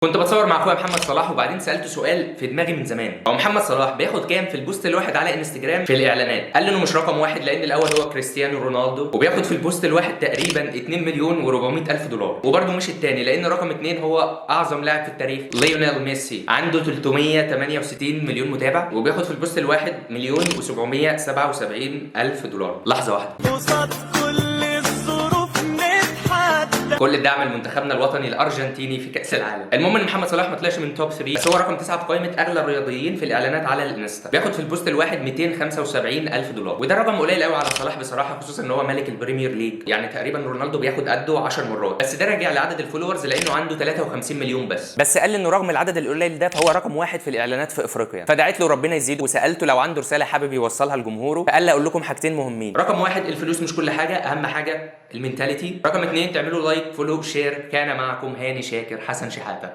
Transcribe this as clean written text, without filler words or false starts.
كنت بتصور مع اخويا محمد صلاح وبعدين سالته سؤال في دماغي من زمان. هو محمد صلاح بياخد كام في البوست الواحد على انستجرام في الاعلانات؟ قال لي انه مش رقم واحد لان الاول هو كريستيانو رونالدو وبياخد في البوست الواحد تقريبا 2 مليون و400 الف دولار، وبرده مش الثاني لان رقم 2 هو اعظم لاعب في التاريخ ليونيل ميسي عنده 368 مليون متابع وبياخد في البوست الواحد مليون و777 الف دولار. لحظه واحده، كل الدعم لمنتخبنا الوطني الارجنتيني في كاس العالم. المهم ان محمد صلاح ما طلعش من توب 3 بس هو رقم 9 في قائمه اغلى الرياضيين في الاعلانات على الانستا، بياخد في البوست الواحد 275 الف دولار، وده رقم قليل قوي على صلاح بصراحه، خصوصا ان هو ملك البريمير ليج، يعني تقريبا رونالدو بياخد قده 10 مرات، بس ده راجع لعدد الفولورز لانه عنده 53 مليون بس قال انه رغم العدد القليل ده فهو رقم واحد في الاعلانات في افريقيا، فدعيت له ربنا يزيده وسالته لو عنده رساله حابب يوصلها لجمهوره، فقال لي اقول لكم حاجتين مهمين. رقم واحد، الفلوس مش كل حاجه، اهم حاجه المينتاليتي. رقم 2، تعملوا لايك فولو شير. كان معكم هاني شاكر حسن شحاته.